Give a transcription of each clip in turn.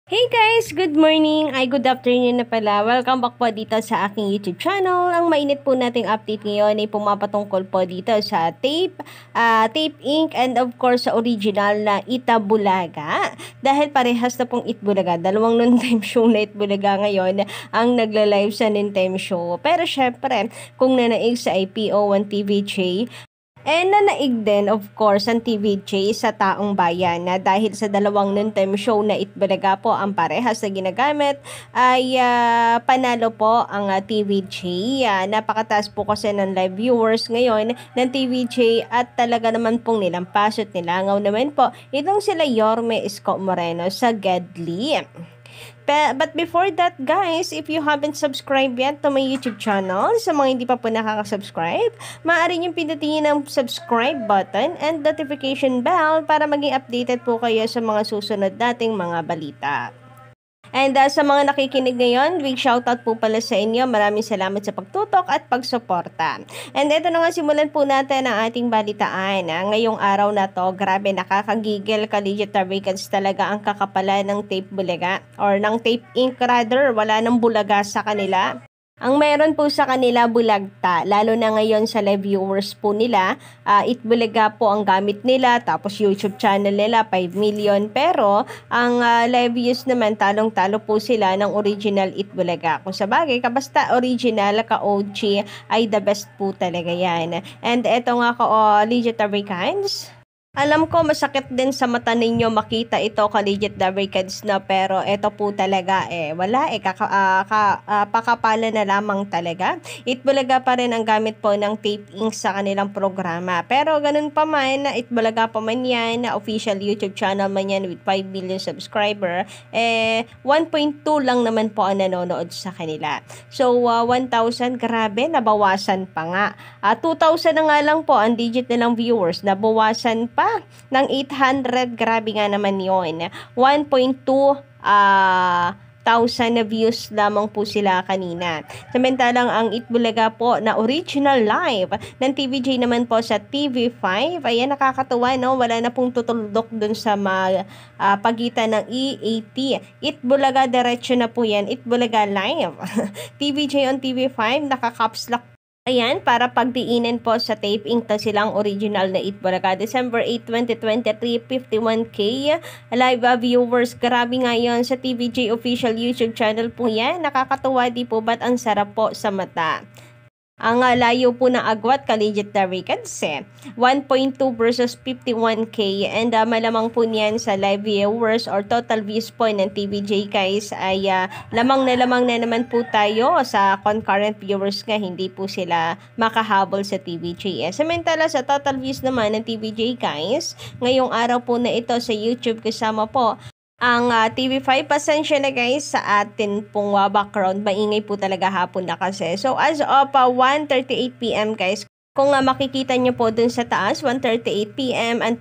Hey guys! Good morning! Ay, good afternoon na pala. Welcome back po dito sa aking YouTube channel. Ang mainit po nating update ngayon ay pumapatungkol po dito sa Tape Inc. and of course sa original na Itbulaga. Dahil parehas na pong Itbulaga. Dalawang noontime show na Itbulaga ngayon ang nagla-live sa noontime show. Pero syempre, kung nanaig sa IPO1 TVJ, nanaig din, of course, ang TVJ sa taong bayan na dahil sa dalawang noontime show na Itbulaga po ang parehas na ginagamit ay panalo po ang TVJ. Napakataas po kasi ng live viewers ngayon ng TVJ at talaga naman pong nilampas at nilangaw naman po itong sila Yorme Isko Moreno sa Gedli. But before that guys, if you haven't subscribed yet to my YouTube channel, sa mga hindi pa po nakaka-subscribe, maaari niyong pindutin ang subscribe button and notification bell para maging updated po kayo sa mga susunod nating mga balita. And sa mga nakikinig ngayon, big shoutout po pala sa inyo. Maraming salamat sa pagtutok at pagsuporta. And ito na nga, simulan po natin ang ating balitaan. Ngayong araw na to, grabe, nakakagigil, Collegiate Tarvicans talaga ang kakapalan ng Tape Bulaga or ng Tape Inc. rather. Wala nang bulaga sa kanila. Ang meron po sa kanila bulagta, lalo na ngayon sa live viewers po nila, Itbulaga po ang gamit nila, tapos YouTube channel nila 5 million, pero ang live views naman talong-talo po sila ng original Itbulaga. Kung sabagay, kabasta original ka-OG ay the best po talaga yan. And eto nga Collegiate Tarvicans, alam ko masakit din sa mata ninyo makita ito, Collegiate Tarvicans, na pero ito po talaga wala pakapala na lamang talaga. Itbulaga pa rin ang gamit po ng Tape Inc. sa kanilang programa. Pero ganun pa man, Itbulaga pa man yan, official YouTube channel man yan with 5 million subscriber, 1.2 lang naman po ang nanonood sa kanila. So 1,000, grabe, nabawasan pa nga. 2,000 na nga lang po ang digit nilang viewers, nabawasan pa ng 800, grabe nga naman yon. 1.2 thousand na views lamang po sila kanina. Samantalang ang Itbulaga po na original live ng TVJ naman po sa TV5, ayan, nakakatuwa, no? Wala na pong tutuldok dun sa pagitan ng EAT. Itbulaga diretso na po yan, Itbulaga live. TVJ on TV5, naka-caps lock. Ayan, para pagdiinan po sa Tape Inc. na silang original na Itbulaga. December 8, 2023, 51K live viewers. Grabe nga yun sa TVJ official YouTube channel po yan. Nakakatuwa, di po ba't ang sarap po sa mata? Ang layo po ng agwat, Collegiate Tarvicans, 1.2 versus 51K, and malamang po niyan sa live viewers or total views po ng TVJ guys ay lamang na naman po tayo sa concurrent viewers nga, hindi po sila makahabol sa TVJ. Samantala sa total views naman ng TVJ guys, ngayong araw po na ito sa YouTube kasama po ang TV5, pasensya na guys sa atin pong background, maingay po talaga hapon na kasi. So as of 1:38 PM guys, kung makikita nyo po dun sa taas, 1:38 PM, ang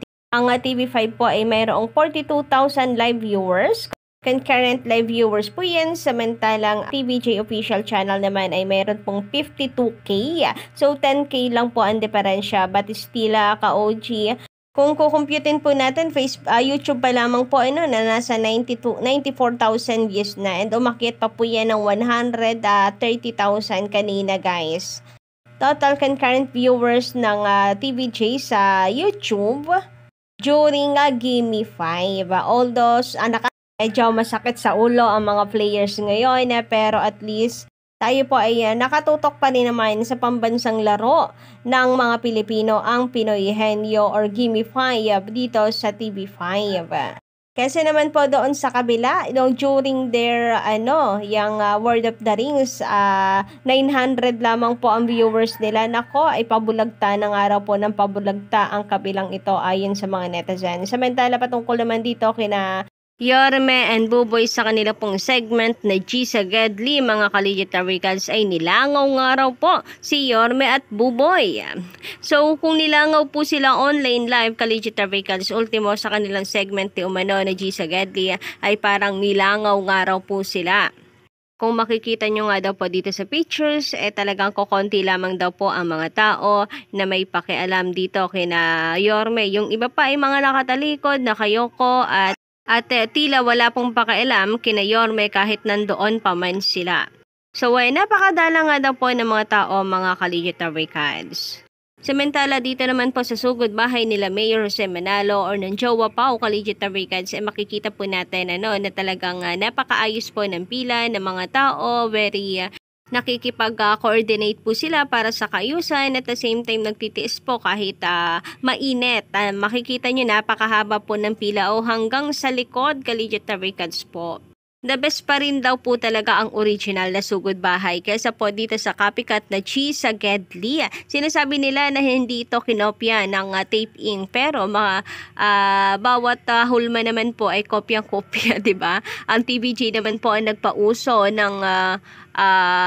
TV5 po ay mayroong 42,000 live viewers. Concurrent live viewers po yan, samantalang TVJ official channel naman ay mayroon pong 52K. So 10K lang po ang diferensya, but still ka-OG. Kung kukumputin po natin, YouTube pa lamang po na nasa 94,000 views na, and umakyat pa po yan ng 130,000 kanina guys. Total concurrent viewers ng TVJ sa YouTube during Gimme 5. Although medyo masakit sa ulo ang mga players ngayon, pero at least tayo po ay nakatutok pa rin naman sa pambansang laro ng mga Pilipino, ang Pinoy Henyo or Gimme 5 dito sa TV5. Kasi naman po doon sa kabila, during their yung World of the Rings, 900 lamang po ang viewers nila. Nako, ay pabulagta ng araw po ng pabulagta ang kabilang ito ayon sa mga netizen. Samantala patungkol naman dito kina Yorme and Buboy sa kanila pong segment na G sa Gedli, mga Collegiate Tarvicans, ay nilangaw nga raw po si Yorme at Buboy. So kung nilangaw po sila online live, Collegiate Tarvicans, ultimo sa kanilang segment ni umano na G sa Gedli ay parang nilangaw nga raw po sila. Kung makikita nyo nga daw po dito sa pictures, talagang kokonti lamang daw po ang mga tao na may pakialam dito kina Yorme. Yung iba pa ay mga nakatalikod, nakayoko at At tila wala pong pakialam kina Yorme kahit nandoon pa man sila. So napakadala nga daw po ng mga tao mga Kaligita Recads. Samantala dito naman po sa sugod bahay nila Mayor Jose Manalo or ng Jowa Pao Kaligita Recads makikita po natin na talagang napakaayos po ng pila ng mga tao, very nakikipag-coordinate po sila para sa kaayusan at the same time nagtitiis po kahit mainit. Makikita nyo napakahaba po ng pila o hanggang sa likod Kaligita Recads po. The best pa rin daw po talaga ang original na sugod bahay kaysa po dito sa copycat na cheese sa Gedli. Sinasabi nila na hindi ito kinopya ng tape ink pero bawat hulma naman po ay kopyang-kopya, 'di ba? Ang TVJ naman po ang nagpauso ng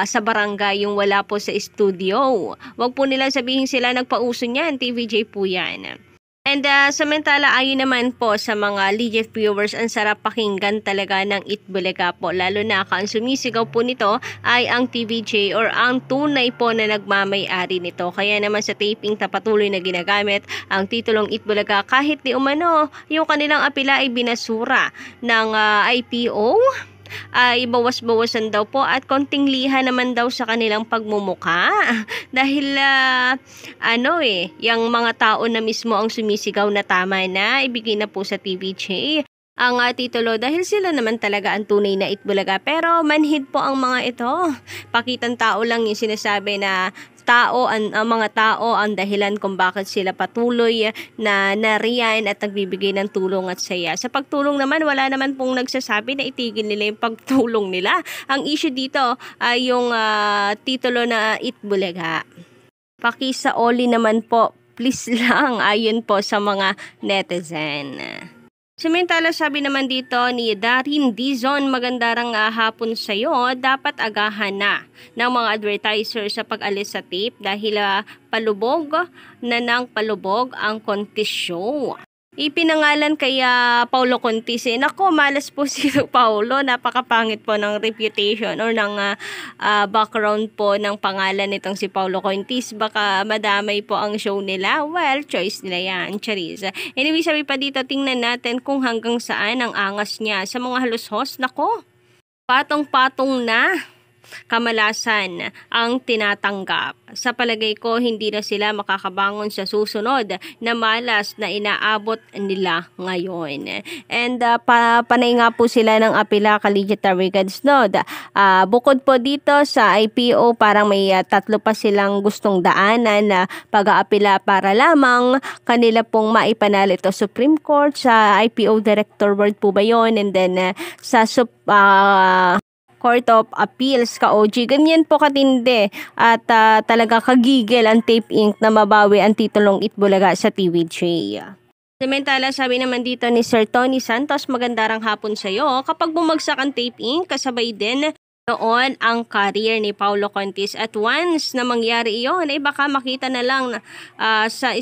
sa barangay yung wala po sa studio. Wag po nila sabihin sila nagpauso niyan, TVJ po 'yan. And samantala ayon naman po sa mga legit viewers, ang sarap pakinggan talaga ng Itbulaga po. Lalo na ang sumisigaw po nito ay ang TVJ or ang tunay po na nagmamay-ari nito. Kaya naman sa taping na patuloy na ginagamit ang titulong Itbulaga kahit di umano yung kanilang apela ay binasura ng IPO. Ay bawas-bawasan daw po at konting liha naman daw sa kanilang pagmumuka dahil yung mga tao na mismo ang sumisigaw na tama na ibigay na po sa TVJ ang titulo dahil sila naman talaga ang tunay na Itbulaga. Pero manhid po ang mga ito, pakitang tao lang yung sinasabi na mga tao ang dahilan kung bakit sila patuloy na nariyan at nagbibigay ng tulong at saya. Sa pagtulong naman, wala naman pong nagsasabi na itigil nila yung pagtulong nila. Ang issue dito ay yung titulo na Itbulaga. Pakisaoli naman po, please lang, ayon po sa mga netizen. Samantala sabi naman dito ni Darin Dizon, magandang hapon sa'yo, dapat agahan na ng mga advertiser sa pag-alis sa tape dahil palubog na ng palubog ang contest show. Ipinangalan kaya Paulo Contis. Nako, malas po si Paulo. Napakapangit po ng reputation or ng background po ng pangalan nitong si Paulo Contis. Baka madamay po ang show nila. Well, choice nila yan, Charis. Anyway, sabi pa dito, tingnan natin kung hanggang saan ang angas niya sa mga halos-host. Nako, patong-patong na kamalasan ang tinatanggap. Sa palagay ko, hindi na sila makakabangon sa susunod na malas na inaabot nila ngayon. And panay nga po sila ng apela Kaligita Recads, no? Bukod po dito sa IPO, parang may tatlo pa silang gustong daanan na pag-aapela para lamang kanila pong maipanalo ito Supreme Court, sa IPO Director Board po ba yun? And then sa Court of Appeals, ka-OG. Ganyan po katindi at talaga kagigil ang tape ink na mabawi ang titulong Itbulaga sa TVJ. Samantala, sabi naman dito ni Sir Tony Santos, magandang hapon sa iyo. Kapag bumagsak ang tape ink, kasabay din noon ang career ni Paulo Contis. At once na mangyari iyon, baka makita na lang sa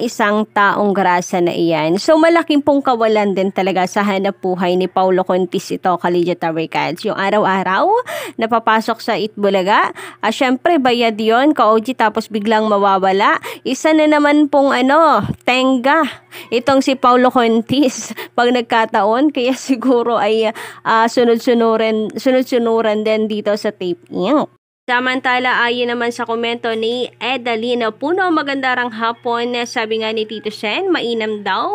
isang taong grasa na iyan. So malaking pong kawalan din talaga sa hanap buhay ni Paulo Contis ito, Kaligita Recads. Yung araw-araw napapasok sa Itbulaga, syempre bayad yon, ka-OG, tapos biglang mawawala. Isa na naman pong tenga itong si Paulo Contis pag nagkataon, kaya siguro ay sunod-sunuran din dito sa tape ink. Samantala, ayon naman sa komento ni Edalina Puno, magandang hapon. Sabi nga ni Tito Sen, mainam daw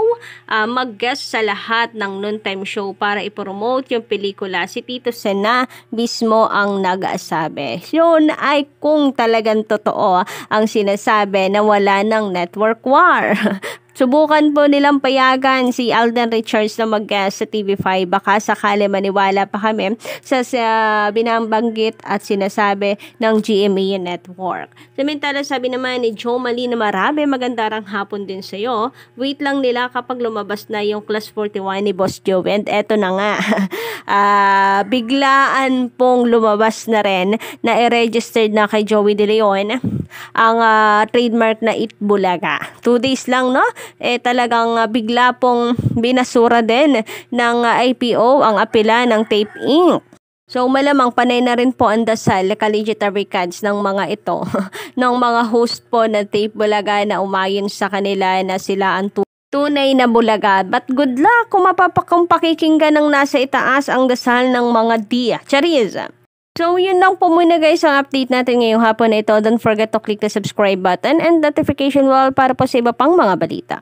mag-guest sa lahat ng noontime show para ipromote yung pelikula. Si Tito Sen na mismo ang nag-asabi. Yun ay kung talagang totoo ang sinasabi na wala ng network war. Subukan po nilang payagan si Alden Richards na mag-guest sa TV5. Baka sakali maniwala pa kami sa binambanggit at sinasabi ng GMA Network. Samantala, sabi naman ni Joe Malina Marabe, magandang hapon din sa iyo. Wait lang nila kapag lumabas na yung Class 41 ni Boss Joe. And eto na nga, biglaan pong lumabas na rin na i-registered na kay Joey De Leon ang trademark na Itbulaga. 2 days lang, no? Talagang bigla pong binasura din ng IPO ang apela ng tape ink. So malamang panay na rin po ang dasal Kaligita Recads ng mga ito ng mga host po na Tape Bulaga na umayon sa kanila na sila ang Tunay na bulaga. But good luck kung pakikinggan ng nasa itaas ang dasal ng mga dia. Charis! So, yun lang po muna guys ang update natin ngayong hapon na ito. Don't forget to click the subscribe button and notification bell para po sa iba pang mga balita.